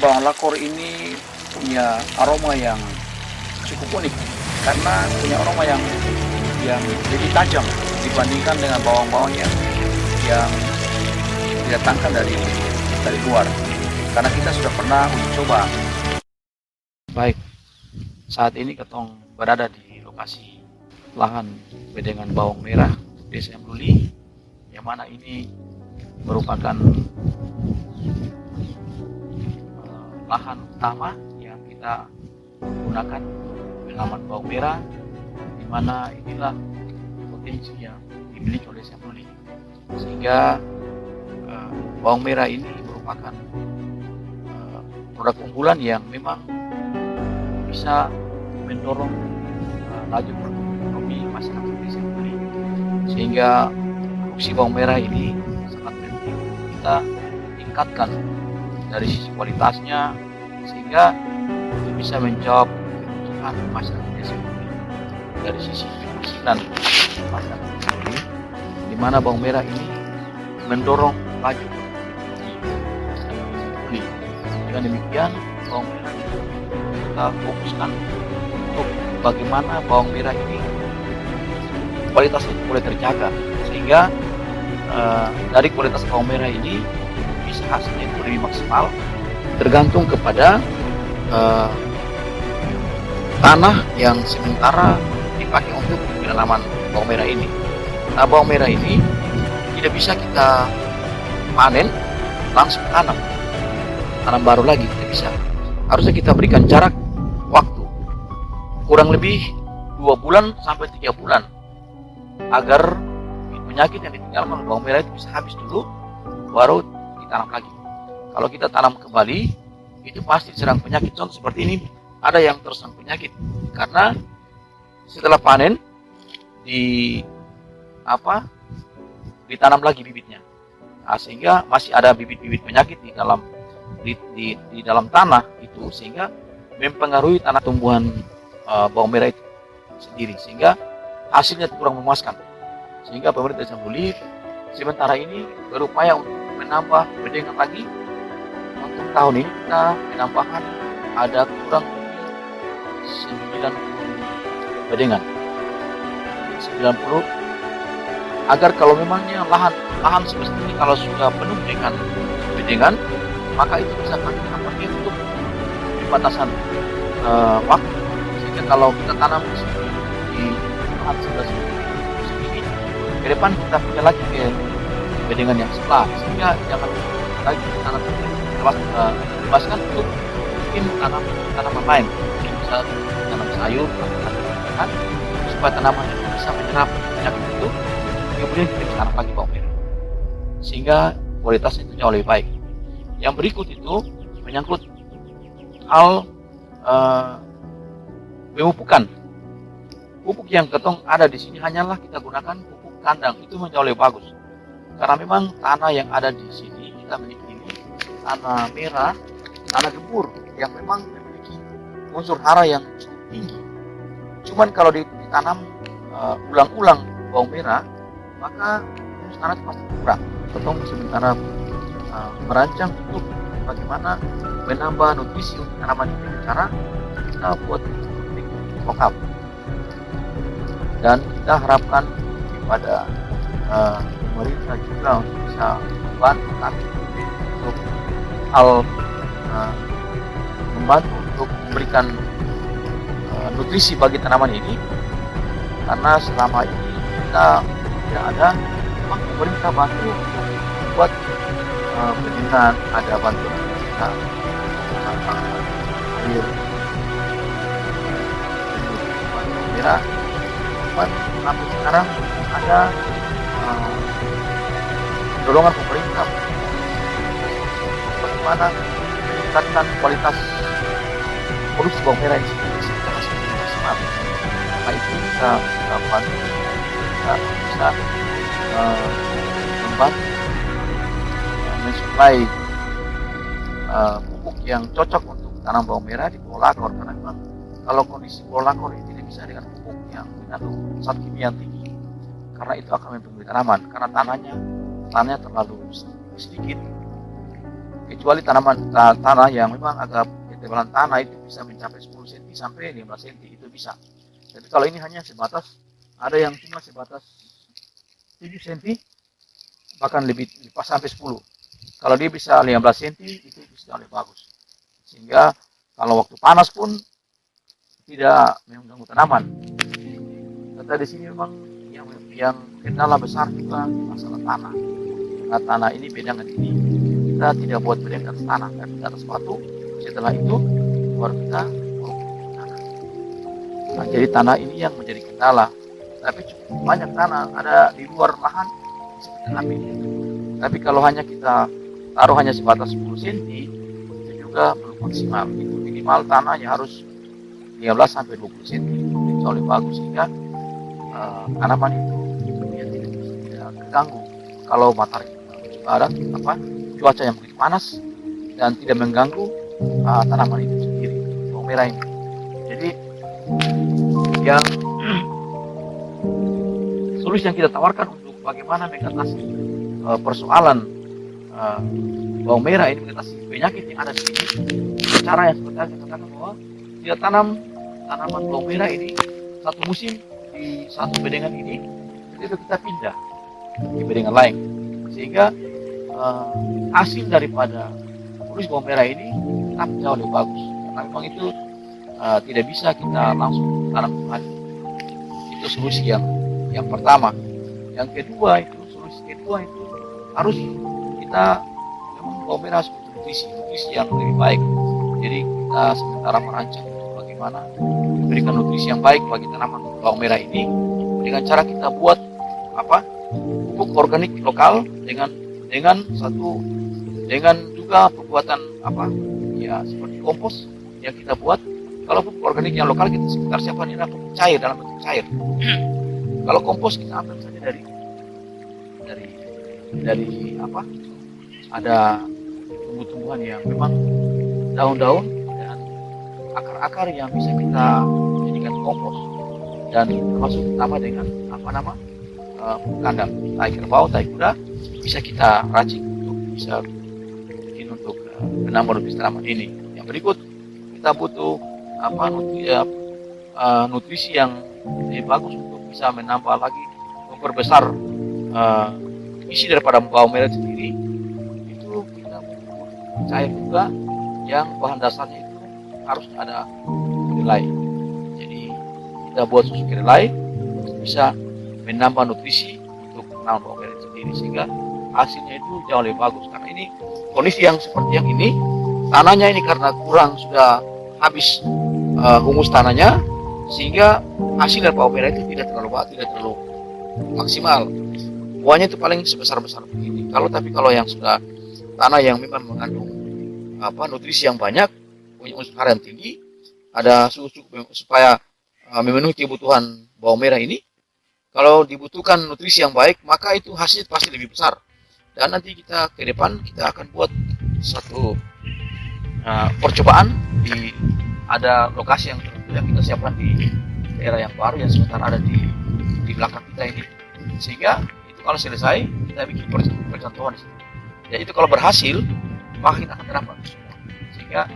bawang lakor ini punya aroma yang cukup unik karena punya aroma yang lebih tajam dibandingkan dengan bawang-bawang yang didatangkan dari luar. Karena kita sudah pernah uji coba. Baik, saat ini Ketong berada di lokasi lahan bedengan bawang merah Desa Mluli, yang mana ini merupakan lahan utama yang kita gunakan penanaman bawang merah, di mana inilah potensi yang dimiliki oleh Desa Mluli, sehingga bawang merah ini merupakan produk unggulan yang memang bisa mendorong laju pertumbuhan ekonomi masyarakat Desa Mluli, sehingga produksi bawang merah ini sangat penting kita tingkatkan dari sisi kualitasnya, sehingga itu bisa menjawab kebutuhan masyarakat Desa Mluli dari sisi penghasilan masyarakat Desa Mluli, di mana bawang merah ini mendorong laju beli. Dengan demikian, bawang merah ini kita fokuskan untuk bagaimana bawang merah ini kualitasnya boleh terjaga, sehingga dari kualitas bawang merah ini bisa hasilnya itu lebih maksimal, tergantung kepada tanah yang sementara dipakai untuk penanaman bawang merah ini. Nah, bawang merah ini tidak bisa kita panen langsung tanam baru lagi, tidak bisa. Harusnya kita berikan jarak waktu kurang lebih 2 bulan sampai 3 bulan agar penyakit yang ditinggalkan oleh bawang merah itu bisa habis dulu, baru ditanam lagi. Kalau kita tanam kembali, itu pasti diserang penyakit. Contoh seperti ini, ada yang terserang penyakit karena setelah panen ditanam lagi bibitnya. Nah, sehingga masih ada bibit-bibit penyakit di dalam tanah itu, sehingga mempengaruhi tanah tumbuhan bawang merah itu sendiri, sehingga hasilnya kurang memuaskan. Sehingga pemerintah Desa Mluli sementara ini berupaya untuk menambah bedengan lagi. Untuk tahun ini kita penambahan ada kurang lebih 90 bedengan, 90, agar kalau memangnya lahan seperti ini kalau sudah penuh dengan bedengan, maka itu bisa kami pakai untuk pembatasan waktu, sehingga kalau kita tanam di lahan sebelah sini, ke depan kita punya lagi ke bedengan yang sebelah, sehingga jangan lagi tanam bebaskan untuk mungkin tanaman lain, mungkin bisa tanam sayur, supaya tanaman itu bisa menyerap penyakit itu, kemudian kita bisa tanam lagi bawang merah, sehingga kualitasnya itu jauh lebih baik. Yang berikut itu menyangkut hal pemupukan. Pupuk yang Ketong ada di sini hanyalah kita gunakan pupuk kandang, itu jauh lebih bagus. Karena memang tanah yang ada di sini kita miliki ini tanah merah, tanah gembur yang memang memiliki unsur hara yang cukup tinggi. Cuman kalau ditanam ulang-ulang bawang merah, maka unsur tanah itu pasti kurang. Ketong sementara merancang untuk bagaimana menambah nutrisi untuk tanaman ini, cara kita buat teknik lokal, dan kita harapkan kepada pemerintah juga untuk bisa membantu kami untuk hal membantu untuk memberikan nutrisi bagi tanaman ini, karena selama ini kita tidak ada, memang pemerintah bantu buat bendungan, ada bantuan kita air merah, tapi sekarang ada dorongan pemerintah bagaimana meningkatkan kualitas produksi bawang merah ini sehingga hasilnya maksimal. Maka itu kita bantu, kita bisa membantu mensuplai pupuk yang cocok untuk tanam bawang merah di Pulau Lakor, karena memang kalau kondisi Pulau Lakor ini tidak bisa dengan pupuk yang mengandung zat kimia tinggi, karena itu akan mempengaruhi tanaman, karena tanahnya terlalu sedikit kecuali tanah yang memang agak ketebalan tanah itu bisa mencapai 10 cm sampai 15 cm itu bisa. Tapi kalau ini hanya sebatas, ada yang cuma sebatas 7 cm bahkan lebih sampai 10. Kalau dia bisa 15 cm itu bisa lebih bagus. Sehingga kalau waktu panas pun tidak mengganggu tanaman. Kata di sini memang yang kendala besar juga masalah tanah. Karena tanah ini bedangan ini kita tidak buat bedangan atas tanah, tapi di atas batu. Setelah itu baru kita tanah. Nah, jadi tanah ini yang menjadi kendala. Tapi cukup banyak tanah ada di luar lahan seperti api. Tapi kalau hanya kita taruh hanya sebatas 10 cm itu juga belum maksimal. Itu minimal tanahnya harus 15 sampai 20 cm. Itu lebih bagus sehingga tanaman itu ya, tidak terganggu kalau matahari ada cuaca yang begitu panas dan tidak mengganggu tanaman itu sendiri, bawang merah ini. Jadi yang solusi yang kita tawarkan untuk bagaimana mengatasi persoalan bawang merah ini, mengatasi penyakit yang ada di sini, cara yang seperti saya katakan bahwa kita tanam tanaman bawang merah ini satu musim di satu bedengan ini, itu kita pindah di bedengan lain, sehingga hasil daripada turis bawang merah ini tetap jauh lebih bagus. Karena memang itu tidak bisa kita langsung tanam kembali. Itu solusi yang pertama. Yang kedua itu harus kita memang bawang merah harus nutrisi yang lebih baik. Jadi kita sementara merancang bagaimana memberikan nutrisi yang baik bagi tanaman bawang merah ini dengan cara kita buat pupuk organik lokal dengan juga perbuatan seperti kompos yang kita buat. Kalau pupuk organik yang lokal kita sekitar siapa ini pupuk cair dalam bentuk cair. Kalau kompos kita ambil saja dari ada tumbuh-tumbuhan yang memang daun-daun dan akar-akar yang bisa kita jadikan kompos, dan termasuk tambah dengan kandang tai kerbau, tai kuda bisa kita racik untuk bisa bikin untuk menambah nutrisi tanaman ini. Yang berikut kita butuh nutrisi yang lebih bagus untuk bisa menambah lagi, memperbesar isi daripada bawang merah sendiri. Itu kita butuh cair juga yang bahan dasarnya itu harus ada kedelai. Jadi kita buat susu kedelai untuk bisa menambah nutrisi untuk tanaman bawang merah sendiri, sehingga hasilnya itu jauh lebih bagus. Karena ini kondisi yang seperti yang ini, tanahnya ini karena kurang sudah habis humus tanahnya, sehingga hasil dari bawang merah itu tidak terlalu maksimal. Buahnya itu paling sebesar-besar begini. Kalau yang sudah tanah yang memang mengandung nutrisi yang banyak, punya unsur hara yang tinggi, ada suhu cukup supaya memenuhi kebutuhan bawang merah ini. Kalau dibutuhkan nutrisi yang baik, maka itu hasilnya pasti lebih besar. Dan nanti kita ke depan kita akan buat satu percobaan ada lokasi yang kita siapkan di daerah yang baru yang sementara ada di belakang kita ini, sehingga itu kalau selesai kita bikin percontohan di situ. Ya itu kalau berhasil maka kita akan terapkan semua, sehingga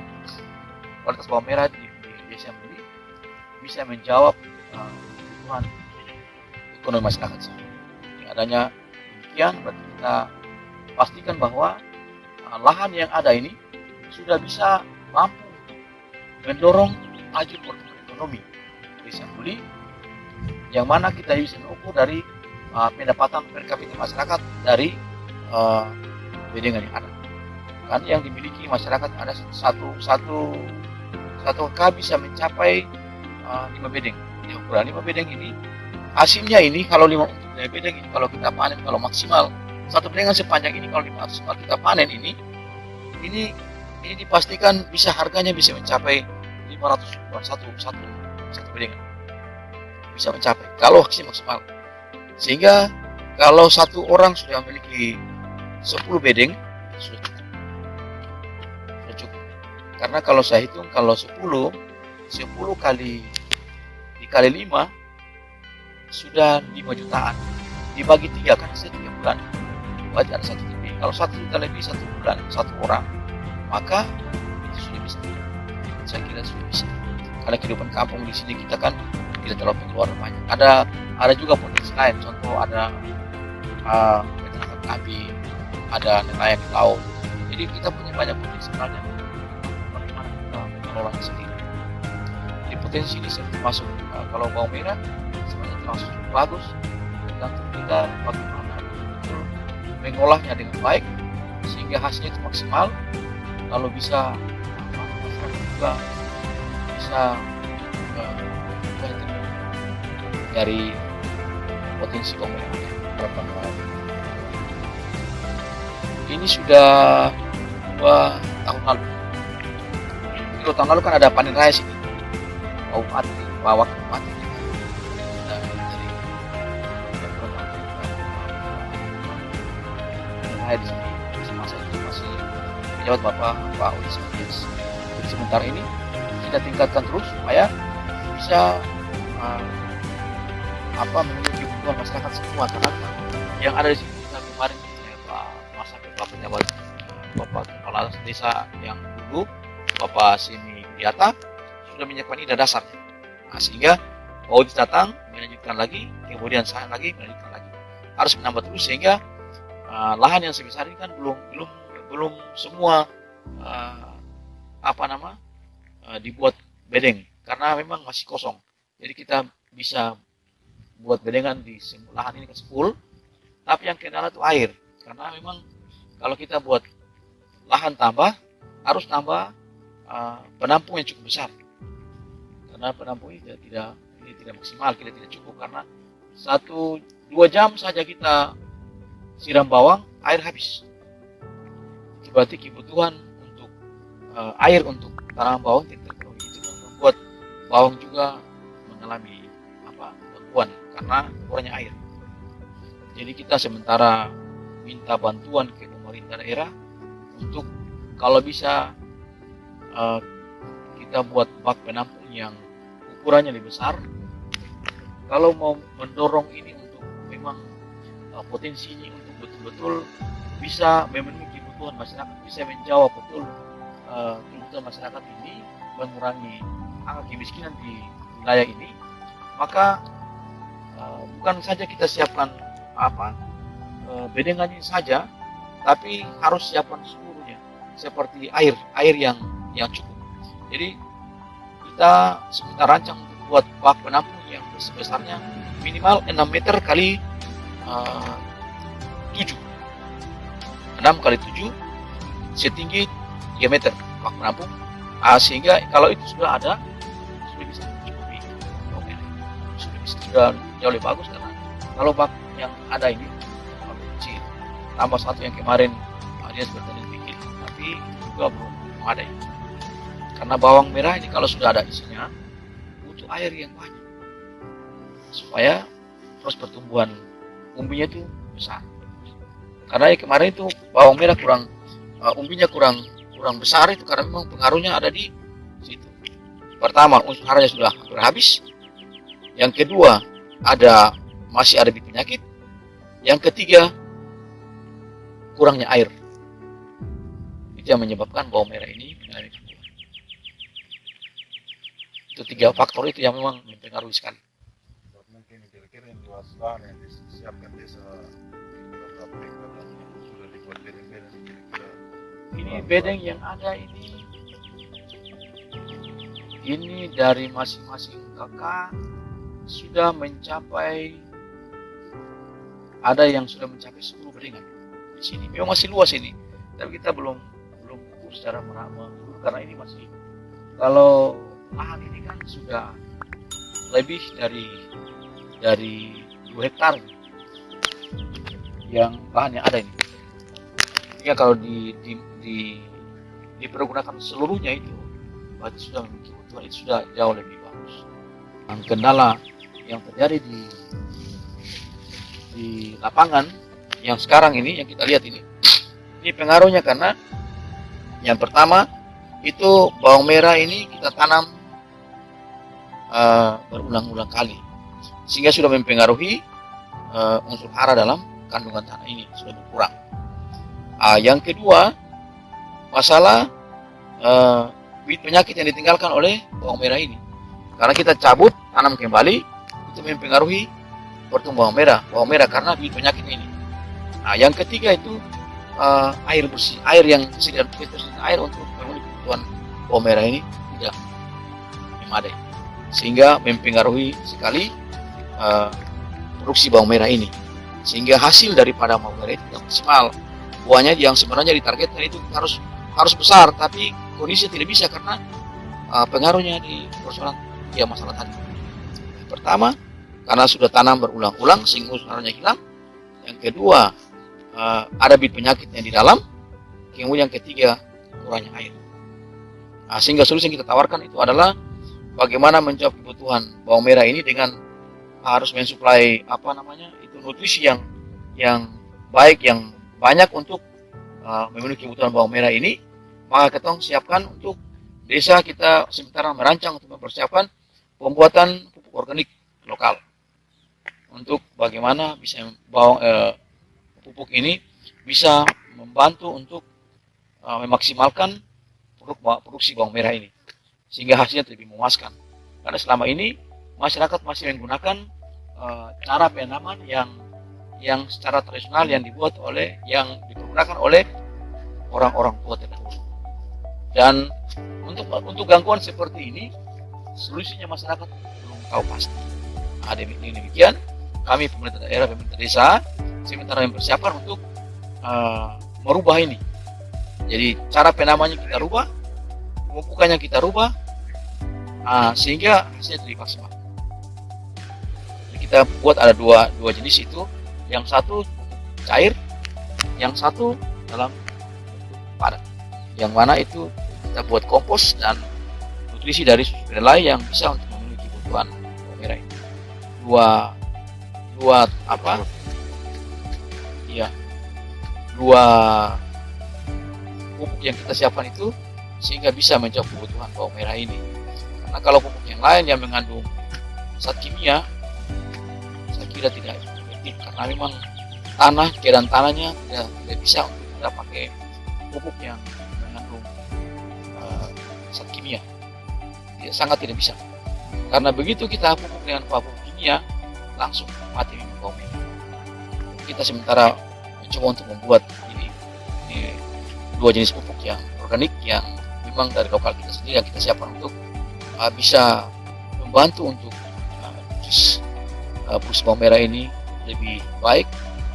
kualitas bawang merah di desa Muli bisa menjawab kebutuhan ekonomi masyarakat. Dengan adanya demikian, berarti kita pastikan bahwa lahan yang ada ini sudah bisa mampu mendorong maju pertumbuhan ekonomi desa Muli, yang mana kita bisa mengukur dari pendapatan per kapita masyarakat dari bedengan yang ada. Kan yang dimiliki masyarakat ada satu hektar bisa mencapai 5 bedeng. Di ukuran 5 bedeng ini, hasilnya ini kalau 5 bedeng ini kalau kita panen, kalau maksimal satu bedengan sepanjang ini kalau maksimal kita panen ini dipastikan bisa harganya bisa mencapai 500 satu bedengan bisa mencapai kalau hasil maksimal. Sehingga kalau satu orang sudah memiliki 10 bedeng sudah cukup. Karena kalau saya hitung, kalau 10 kali dikali 5 sudah 5 jutaan, dibagi 3 kan 3 bulan, berarti ada 1 lebih. Kalau 1 juta lebih 1 bulan, 1 orang maka itu sudah bisa. Saya kira sudah bisa. Karena kehidupan kampung di sini kita kan tidak terlalu pengeluaran banyak. Ada juga potensi lain. Contoh ada peternakan kambing, ada nelayan di laut. Jadi kita punya banyak potensi sebenarnya. Bagaimana kita mengelolanya sendiri. Jadi potensi ini termasuk kalau bawang merah sebenarnya termasuk bagus. Tergantung kita bagaimana mengolahnya dengan baik sehingga hasilnya itu maksimal. Lalu bisa juga bisa dari potensi bawang merah. Ini sudah 2 tahun lalu. Jadi 2 tahun lalu kan ada panen raya sini. Waktu mati. Dari raya di sini. Masa itu masih pejabat Pak Ulis Matias. Jadi sementara ini kita tingkatkan terus supaya bisa memenuhi kebutuhan masyarakat semua. Karena yang ada di sini kemarin Pak pejabat Bapak Kepala Desa yang dulu Bapak Simi Biata sudah menyiapkan ide dasarnya. Nah, sehingga Pak Udis datang melanjutkan lagi, kemudian saya lagi melanjutkan lagi. Harus menambah terus sehingga lahan yang sebesar ini kan belum semua dibuat bedeng karena memang masih kosong. Jadi kita bisa buat bedengan di lahan ini ke 10, tapi yang kendala itu air. Karena memang kalau kita buat lahan tambah, harus tambah penampung yang cukup besar. Karena penampung ini tidak maksimal, kita tidak cukup karena 1-2 jam saja kita siram bawang, air habis. Berarti kebutuhan untuk air untuk tanaman bawang tidak terpenuhi. Itu membuat bawang juga mengalami gangguan karena kurangnya air. Jadi kita sementara minta bantuan ke pemerintah daerah untuk kalau bisa kita buat bak penampung yang ukurannya lebih besar. Kalau mau mendorong ini untuk memang potensinya untuk betul-betul bisa memenuhi kebutuhan masyarakat, bisa menjawab betul kebutuhan masyarakat ini, mengurangi angka kemiskinan di wilayah ini, maka bukan saja kita siapkan bedengannya saja, tapi harus siapkan seluruhnya seperti air yang cukup. Jadi kita rancang untuk buat bak penampung yang sebesarnya minimal 6 meter kali 7, 6 kali 7 setinggi 3 meter bak penampung, sehingga kalau itu sudah ada sudah bisa mencukupi sudah jauh lebih bagus. Karena kalau bak yang ada ini kecil, tambah satu yang kemarin dia sebenarnya bikin, tapi juga belum ada. Karena bawang merah ini kalau sudah ada isinya butuh air yang banyak supaya terus pertumbuhan umbinya itu besar. Karena kemarin itu bawang merah umbinya kurang besar itu karena memang pengaruhnya ada di situ. Pertama, unsur haranya sudah hampir habis. Yang kedua, masih ada bibit penyakit. Yang ketiga, kurangnya air. Itu yang menyebabkan bawang merah ini mengalami gangguan. Itu 3 faktor itu yang memang mempengaruhi sekali. Mungkin kira-kira yang luas lahan yang disiapkan desa beberapa hektar dan sudah dibuat bedeng-bedeng kira-kira. Ini bedeng yang ada ini dari masing-masing kakak sudah mencapai, ada yang sudah mencapai 10 bedengan di sini. Memang masih luas ini, tapi kita belum ukur secara merata karena ini masih, kalau lahan ini kan sudah lebih dari 2 hektar yang lahan yang ada ini. Ya kalau dipergunakan seluruhnya itu berarti sudah memiliki kebutuhan, itu sudah jauh lebih bagus. Dan kendala yang terjadi di lapangan yang sekarang ini yang kita lihat ini pengaruhnya karena yang pertama itu bawang merah ini kita tanam berulang-ulang kali sehingga sudah mempengaruhi unsur hara dalam kandungan tanah ini sudah berkurang. Yang kedua, masalah bibit penyakit yang ditinggalkan oleh bawang merah ini. Karena kita cabut, tanam kembali, itu mempengaruhi pertumbuhan bawang merah karena bibit penyakit ini. Nah, yang ketiga itu air bersih, air yang disediakan air untuk memenuhi kebutuhan bawang merah ini tidak memadai, sehingga mempengaruhi sekali produksi bawang merah ini, sehingga hasil daripada bawang merah itu tidak maksimal. Buahnya yang sebenarnya ditargetkan itu harus besar, tapi kondisi tidak bisa karena pengaruhnya di persoalan masalah tadi. Yang pertama, karena sudah tanam berulang-ulang sehingga usahanya hilang. Yang kedua, ada bibit penyakit yang di dalam. Kemudian yang ketiga, kurangnya air. Nah, sehingga solusi yang kita tawarkan itu adalah bagaimana menjawab kebutuhan bawang merah ini dengan harus mensuplai nutrisi yang baik, yang banyak untuk memenuhi kebutuhan bawang merah ini. Maka kita siapkan untuk desa kita sementara merancang untuk mempersiapkan pembuatan pupuk organik lokal untuk bagaimana bisa pupuk ini bisa membantu untuk memaksimalkan produksi bawang merah ini sehingga hasilnya lebih memuaskan. Karena selama ini masyarakat masih menggunakan cara penanaman yang secara tradisional yang dipergunakan oleh orang-orang tua terdahulu. Dan untuk gangguan seperti ini, solusinya masyarakat belum tahu pasti. Nah, demikian kami pemerintah daerah, pemerintah desa sementara mempersiapkan untuk merubah ini. Jadi cara penanamannya kita rubah, pemupukannya kita rubah, sehingga hasilnya lebih maksimal. Jadi kita buat ada dua jenis itu, yang satu cair, yang satu dalam bentuk padat. Yang mana itu kita buat kompos dan nutrisi dari susu kedelai yang bisa untuk memenuhi kebutuhan bawang merah ini. Dua pupuk yang kita siapkan itu sehingga bisa menjawab kebutuhan bawang merah ini. Karena kalau pupuk yang lain yang mengandung zat kimia, saya kira tidak efektif karena memang keadaan tanahnya tidak bisa untuk kita pakai pupuk yang mengandung zat kimia. Sangat tidak bisa. Karena begitu kita pupuk dengan pupuk kimia, langsung mati bawang merah. Kita sementara mencoba untuk membuat ini dua jenis pupuk yang organik yang memang dari lokal kita sendiri yang kita siapkan untuk bisa membantu untuk produksi bawang merah ini lebih baik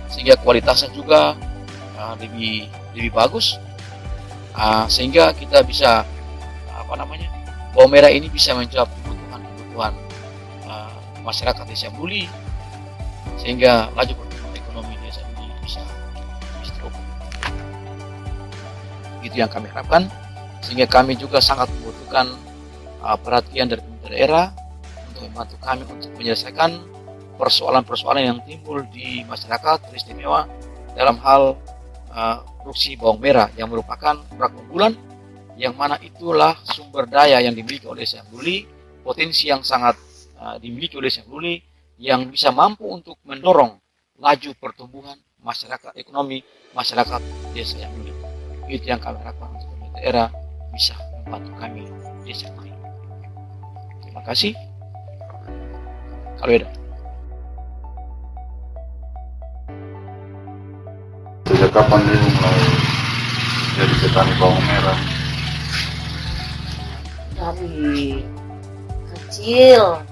sehingga kualitasnya juga lebih bagus, sehingga kita bisa bawang merah ini bisa menjawab kebutuhan masyarakat desa Buli sehingga laju pertumbuhan ekonomi desa Buli bisa terukur. Itu yang kami harapkan, sehingga kami juga sangat membutuhkan perhatian dari pemerintah daerah untuk membantu kami untuk menyelesaikan persoalan-persoalan yang timbul di masyarakat teristimewa dalam hal produksi bawang merah yang merupakan produk unggulan yang mana itulah sumber daya yang dimiliki oleh desa Buli, potensi yang sangat dimiliki oleh desa Buli yang bisa mampu untuk mendorong laju pertumbuhan masyarakat ekonomi masyarakat desa yang Buli. Itu yang kami harapkan untuk pemerintah daerah bisa membantu kami desa Buli. Terima kasih. Kalau ada. Sejak kapan ibu mulai jadi petani bawang merah? Dari kecil,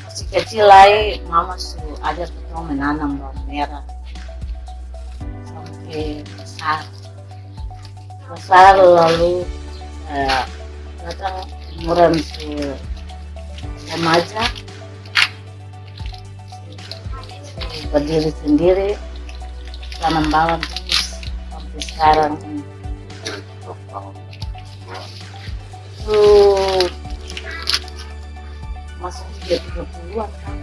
masih kecil lagi mama suruh ajar kita menanam bawang merah sampai besar lalu datang umuran remaja berdiri sendiri tanam bawang terus sampai sekarang ini. Masuk 30-an kan,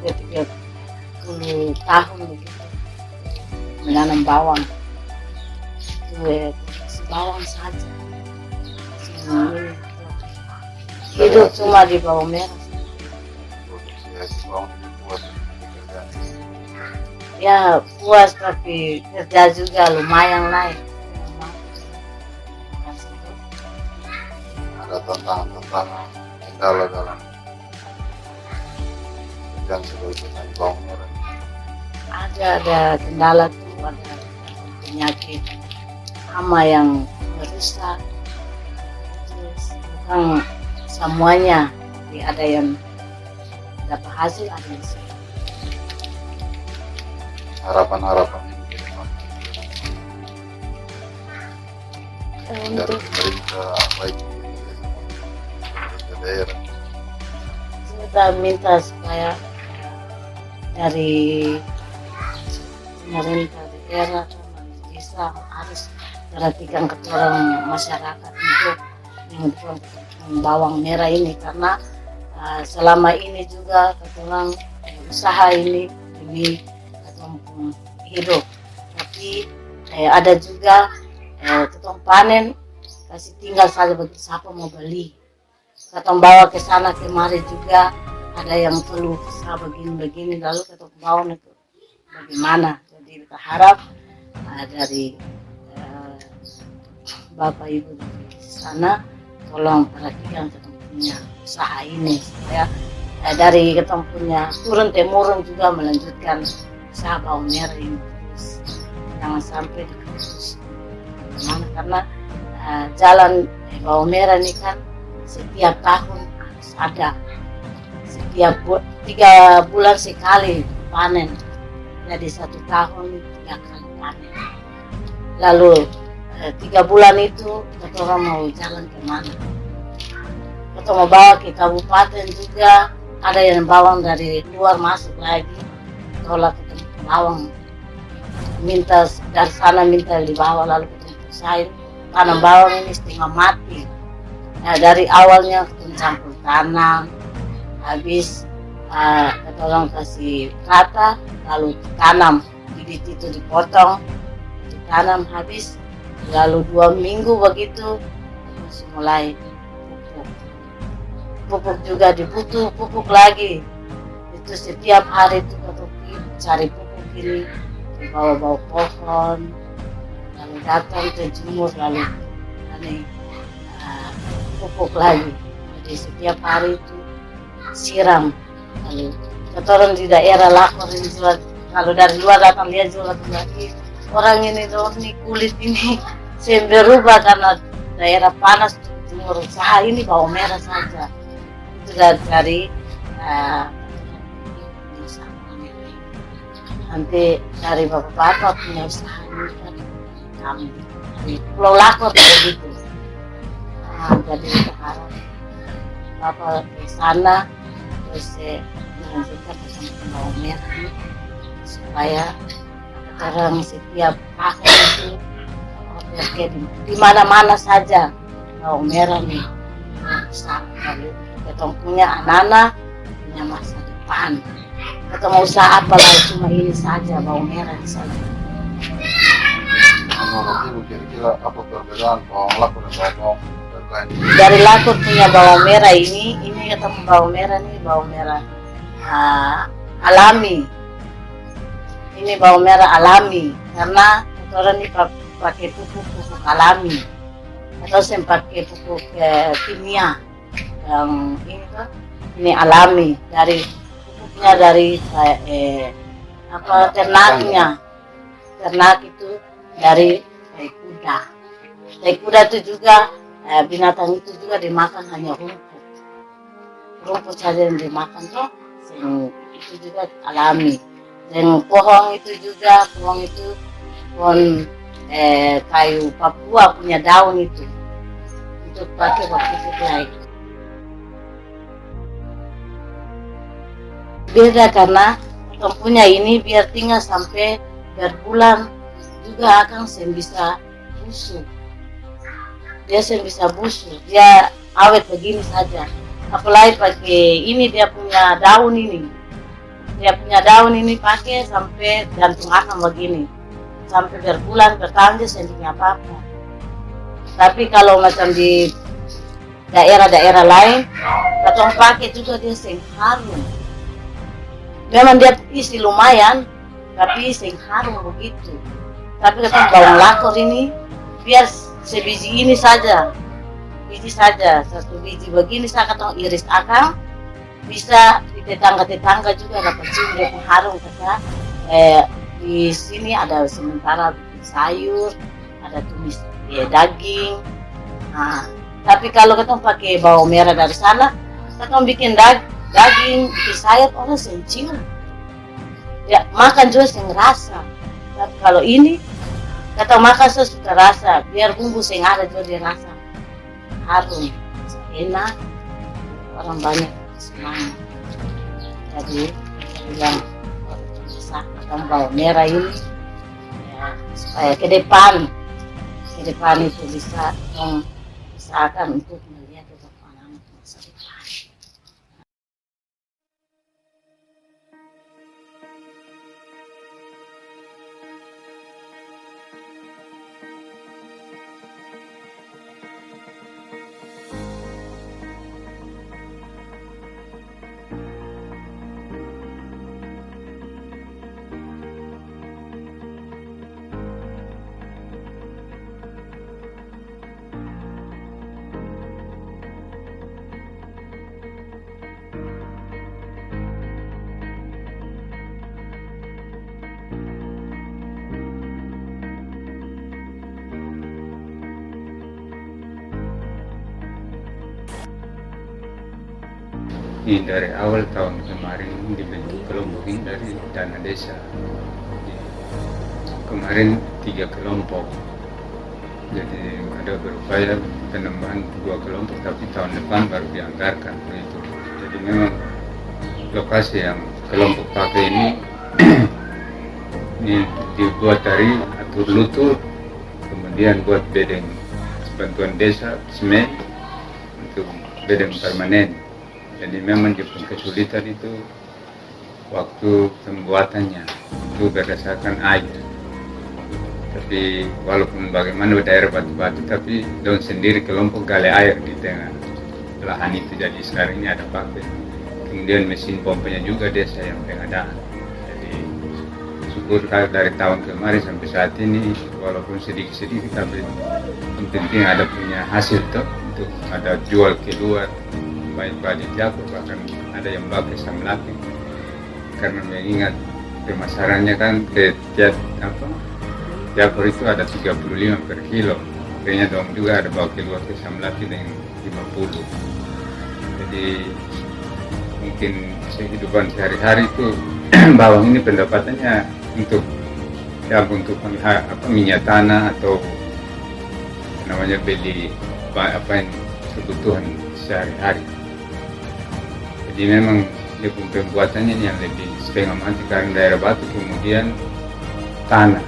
30 tahun begitu menanam bawang. Produksi bawang saja. Hidup cuma di bawang merah. Ya puas tapi kerja juga lumayan lah. tantangan kendala dalam kerjaan sebagai petani bawang merah? Ada kendala tuh, ada penyakit hama yang merusak. Terus bukan semuanya, jadi ada yang dapat hasil, ada yang tidak. Harapan-harapan ini bagaimana? Dari Untuk pemerintah, baik pemerintah daerah. kita minta supaya dari pemerintah daerah bisa harus perhatikan keperluan masyarakat untuk yang bawang merah ini, karena selama ini juga keperluan usaha ini demi keperluan hidup, tapi ada juga ketong panen kasih tinggal saja bagi siapa mau beli, ketong bawa ke sana kemari juga ada yang perlu usaha begini lalu ketong bawa itu bagaimana. Jadi kita harap dari Bapak Ibu di sana tolong perhatikan ketong punya usaha ini supaya dari ketong punya turun temurun juga melanjutkan usaha bawang merah ini terus, jangan sampai diputus. Karena jalan bawang merah ini kan setiap tahun harus ada, setiap 3 bulan sekali panen, jadi 1 tahun 3 kali panen. Lalu 3 bulan itu kita orang mau jalan kemana? Kita mau bawa ke kabupaten juga, ada yang bawang dari luar masuk lagi, tolak ke bawang, minta dari sana minta dibawa, lalu kita usahain tanam bawang ini setengah mati. Nah, dari awalnya kita campur tanam, habis kita orang kasih rata, lalu tanam, bibit itu dipotong, ditanam habis, lalu 2 minggu begitu masih mulai pupuk juga dibutuh pupuk lagi. Itu setiap hari itu kita cari pupuk ini, bawa pohon, lalu datang ke jemur, lalu pupuk lagi. Jadi setiap hari itu siram. Lalu kita orang di daerah Lakor ini juga, kalau dari luar datang lihat juga lagi orang ini dong, nih kulit ini berubah karena daerah panas, jemur usaha ini bawang merah saja. Itu dari nanti dari bapak-bapak punya usaha ini kan kami di Pulau Lakor begitu. Jadi kita harap bapak ke sana terus melanjutkan pesan bawang merah ini supaya orang setiap tahun itu di mana-mana saja bawang merah nih besar. Lalu kita punya anak-anak punya masa depan. Kita mau usaha apa lagi, cuma ini saja bawang merah di sana. Menurut Ibu kira-kira apa perbedaan bawang Lakor dan bawang lain? Dari Lakor punya bawang merah ini ketemu bawang merah nih bawang merah alami. Ini bawang merah alami karena orang ini pakai pupuk alami, atau saya pakai pupuk kimia yang ini tuh ini alami dari pupuknya dari ternak itu dari tai kuda itu juga binatang itu juga dimakan hanya rumput saja yang dimakan tuh, itu juga alami. Dan pohon itu pohon kayu Papua punya daun itu untuk pakai pupuk lagi. Beda karena punya ini biar tinggal sampai berbulan juga akan bisa busuk. Dia bisa busuk, dia awet begini saja. Apalagi pakai ini dia punya daun ini. Dia punya daun ini pakai sampai gantung akang begini. Sampai berbulan bertahun dia sendiri apa-apa. Tapi kalau macam di daerah-daerah lain, katong pakai juga dia harum. Memang dia isi lumayan, tapi harum begitu. Tapi katong bawang Lakor ini biar sebiji ini saja, biji saja, 1 biji begini saya ketong iris akang, bisa di tetangga-tetangga juga dapat cium dia pun harum kata. Di sini ada sementara bikin sayur, ada tumis daging. Nah, tapi kalau ketong pakai bawang merah dari sana, ketong bikin daging, bikin sayur, orang cium. Ya, makan juga sing rasa. Tapi kalau ini, ketong makan sudah rasa, biar bumbu sing ada juga dia rasa harum, enak, orang banyak senang. Jadi saya bilang masak atau bawang merah ini ya, supaya ke depan itu bisa usahakan untuk melihat anak-anak masa depan. Ini dari awal tahun kemarin dibentuk kelompok ini dari dana desa. Kemarin 3 kelompok, jadi ada berupaya penambahan 2 kelompok, tapi tahun depan baru dianggarkan begitu. Jadi memang lokasi yang kelompok pakai ini ini dibuat dari atur lutut, kemudian buat bedeng bantuan desa semen untuk bedeng permanen. Jadi memang di kesulitan itu waktu pembuatannya itu berdasarkan air. Tapi walaupun bagaimana daerah batu-batu, tapi daun sendiri kelompok gali air di tengah lahan itu. Jadi sekarang ini ada pakai. Kemudian mesin pompanya juga desa yang pengadaan. Jadi syukur dari tahun kemarin sampai saat ini walaupun sedikit-sedikit, tapi yang penting ada punya hasil tuh untuk ada jual keluar. Baik balik Jago, bahkan ada yang pakai samlaki karena mengingat pemasarannya kan tiap Jago itu ada 35 per kilo, kayaknya dong juga ada bawa keluar ke samlaki dengan 50. Jadi mungkin kehidupan sehari-hari itu bawang ini pendapatannya untuk minyak tanah atau namanya beli yang kebutuhan sehari-hari. Jadi memang dia pembuatannya yang lebih setengah mati karena daerah batu, kemudian tanah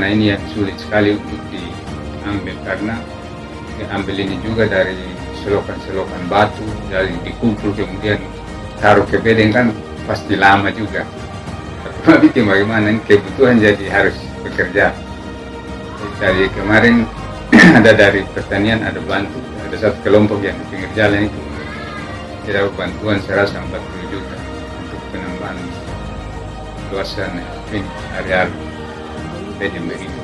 ini yang sulit sekali untuk diambil karena diambil ini juga dari selokan-selokan batu, dari dikumpul kemudian taruh ke bedeng kan pasti lama juga. Tapi bagaimana kebutuhan jadi harus bekerja. Dari kemarin ada dari pertanian ada bantu, ada 1 kelompok yang di pinggir jalan itu tidak bantuan saya rasa 40 juta untuk penambahan luasan areal bedeng begitu.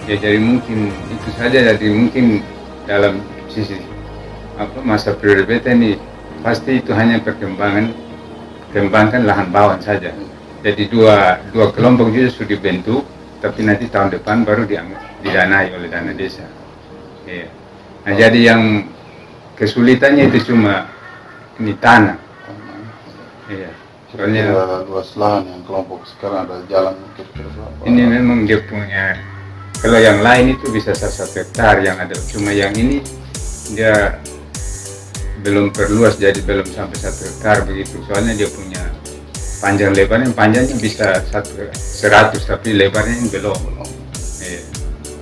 Ya jadi mungkin itu saja. Jadi mungkin dalam sisi masa periode beta ini pasti itu hanya kembangkan lahan bawah saja. Jadi dua kelompok juga sudah dibentuk, tapi nanti tahun depan baru didanai oleh dana desa. Ya. Nah jadi yang kesulitannya itu cuma ini tanah. Iya. Soalnya luas lahan yang kelompok sekarang ada jalan kira-kira berapa? Ini memang dia punya, kalau yang lain itu bisa 1 hektar yang ada, cuma yang ini dia belum perluas jadi belum sampai 1 hektar begitu. Soalnya dia punya panjang lebarnya bisa 100 tapi lebarnya ini belum. Iya.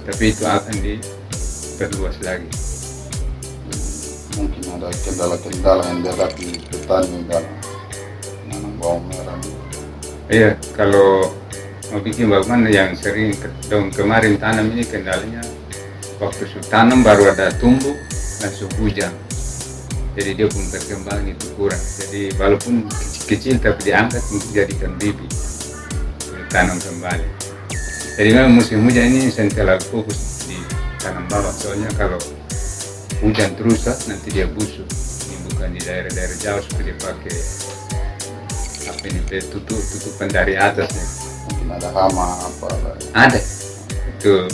Tapi itu akan diperluas lagi. Mungkin ada kendala-kendala yang dihadapi petani dalam menanam bawang merah. Iya, kalau mau bikin bagaimana yang sering tahun kemarin tanam ini kendalanya waktu tanam baru ada tumbuh langsung hujan. Jadi dia pun perkembangan itu kurang. Jadi walaupun kecil tapi diangkat untuk jadikan bibit, tanam kembali. Jadi memang musim hujan ini saya fokus di tanam bawah. Soalnya kalau hujan terus nanti dia busuk. Ini bukan di daerah-daerah jauh seperti dia pakai apa ini tutupan dari atas nih. Mungkin ada hama apa Ada itu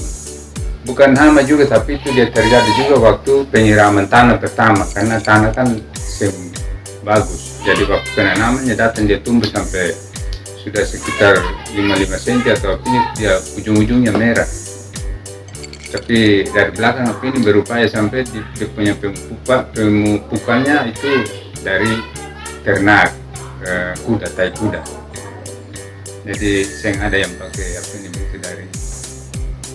bukan hama juga, tapi itu dia terjadi juga waktu penyiraman tanah pertama, karena tanah kan bagus. Jadi waktu penanamannya datang dia tumbuh sampai sudah sekitar 5 cm atau apa ini dia ujung-ujungnya merah. Tapi dari belakang apa ini berupaya sampai dia punya pemupukannya itu dari ternak kuda, tai kuda. Jadi saya ada yang pakai apa ini itu dari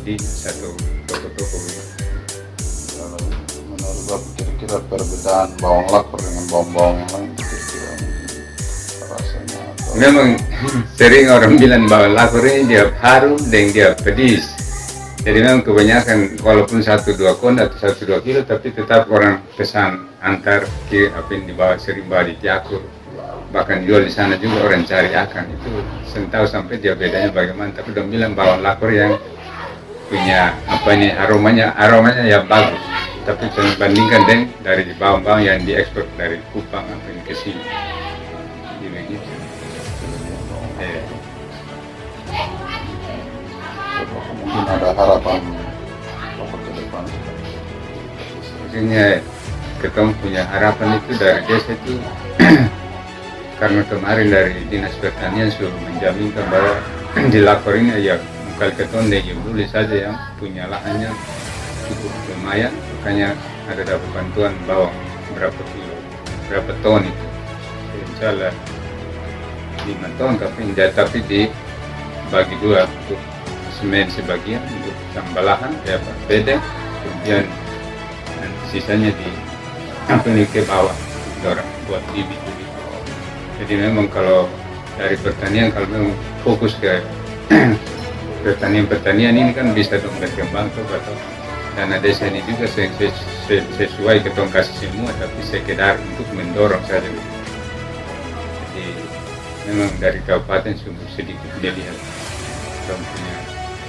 di satu toko-toko ini. Kalau menurut Bapak kira-kira perbedaan bawang lapar dengan bawang-bawang yang lain kira-kira rasanya atau Memang sering orang bilang bawang lapar ini dia harum dan dia pedis. Jadi memang kebanyakan walaupun 1-2 kon atau 1-2 kilo, tapi tetap orang pesan antar ke apa yang dibawa, sering bawa di Tiakur, bahkan jual di sana juga orang cari akan itu. Saya tahu sampai dia bedanya bagaimana, tapi udah bilang bawang lapar yang punya apa ini aromanya yang bagus. Tapi saya bandingkan dengan dari bawang-bawang yang diekspor dari Kupang apa ini ke sini. Begitu. mungkin ada harapan Bapak ke depan? Maksudnya kita punya harapan itu dari desa itu karena kemarin dari Dinas Pertanian sudah menjaminkan bahwa di lapor ini ya bukan keton yang dulu saja yang punya lahannya cukup lumayan, makanya ada dapat bantuan bawang berapa kilo, berapa ton itu, insya Allah 5 ton, tapi dibagi 2 untuk semen sebagian untuk tambah lahan kayak bedeng, kemudian sisanya di ke bawah dorong buat bibit-bibit. Jadi memang kalau dari pertanian, kalau memang fokus ke pertanian ini kan bisa dong berkembang tuh, atau dana desa ini juga sesuai ketong kasih semua, tapi sekedar untuk mendorong saja. Jadi memang dari kabupaten sungguh sedikit dilihat dong punya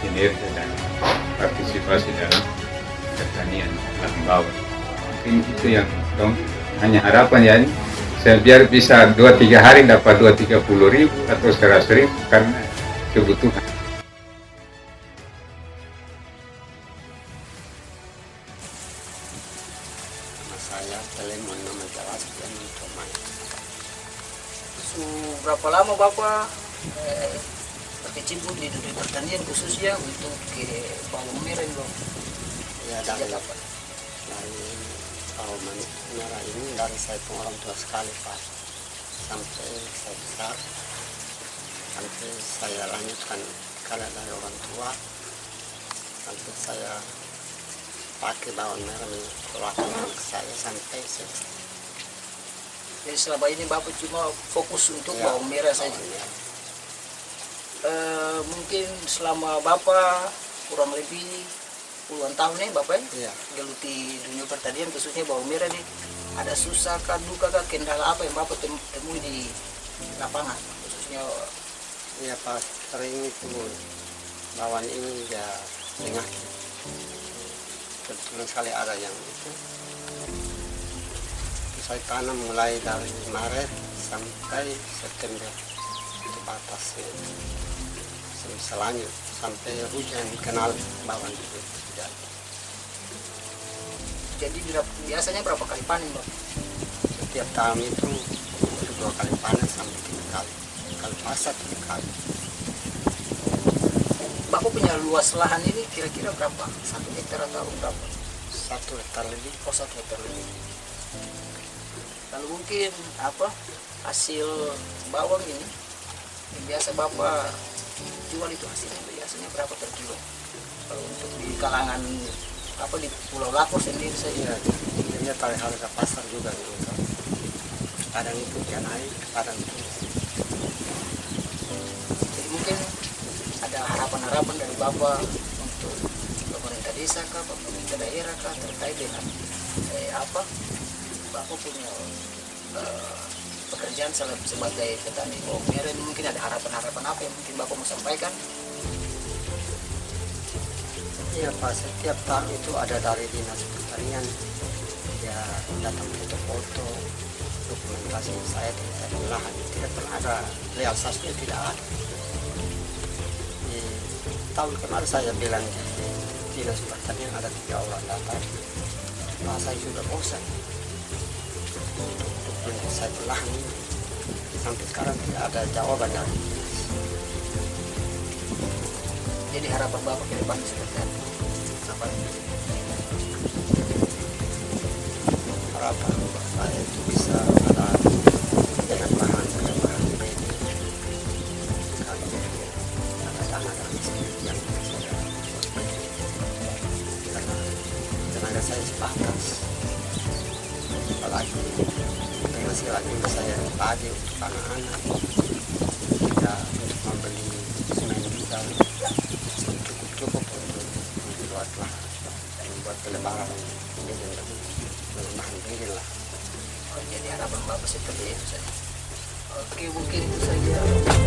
kinerja dan partisipasi dalam pertanian lahan bawah. Mungkin itu yang dong hanya harapan ya, saya biar bisa 2-3 hari dapat 2-30 ribu atau 100 ribu karena kebutuhan. Saya telepon nama jelas dan Tomai. Berapa lama Bapak berkecimpung di dunia pertanian khususnya untuk ke bawang merah ini, Bang? Ya dari bawang merah ini dari saya pun orang tua sekali Pak, sampai saya besar, sampai saya lanjutkan karena dari orang tua, sampai saya pakai bawang merah menyekolahkan anak saya sampai selesai. Jadi selama ini Bapak cuma fokus untuk Ya, bawang merah saja. bawang merah. Mungkin selama Bapak kurang lebih puluhan tahun nih Bapak Iya. geluti dunia pertanian khususnya bawang merah nih, ada susah kah, duka kah, kendala apa yang Bapak temui di lapangan khususnya? Iya Pak, sering itu bawang ini ya tengah. Kebetulan sekali ada yang itu. Saya tanam mulai dari Maret sampai September itu batasnya. Selanjutnya sampai hujan kenal bawang itu jadi. Jadi biasanya berapa kali panen Bapak? Setiap tahun itu 2 kali panen sampai 3 kali. Kalau pasar 3 kali. Bapak punya luas lahan ini kira-kira berapa? 1 hektar atau berapa? 1 hektar lebih. Oh, 1 hektar lebih. Lalu mungkin apa hasil bawang ini yang biasa Bapak jual itu hasilnya biasanya berapa per kilo? Kalau untuk di kalangan apa di Pulau Lapor sendiri saja. Iya, tarik harga pasar juga gitu. Kadang itu dia naik, kadang itu. Jadi mungkin ada harapan-harapan dari Bapak untuk pemerintah desa kah, pemerintah daerah kah terkait dengan apa Bapak punya pekerjaan sebagai petani bawang merah ini, mungkin ada harapan-harapan apa yang mungkin Bapak mau sampaikan? Iya Pak, setiap tahun itu ada dari Dinas Pertanian dia datang foto-foto dokumentasi saya tentang lahan, tidak pernah ada realisasinya, tidak ada. Di tahun kemarin saya bilang di dinas pertanian ada 3 orang datang, saya sudah bosan untuk menyelesaikan lahan ini. Sampai sekarang tidak ada jawaban dari dinas. Jadi harapan Bapak ke depan seperti apa? Apa? Harapan saya itu bisa ada dengan lahan ini, kalau ada dana dari sini yang bisa saya, karena tenaga saya sebatas, apalagi penghasilan ini saya bagi untuk anak-anak, kita untuk membeli semen juga cukup untuk membuat pelebaran bikin penambahan bikin lah. Jadi harapan Bapak seperti itu saja. Oke, mungkin itu saja.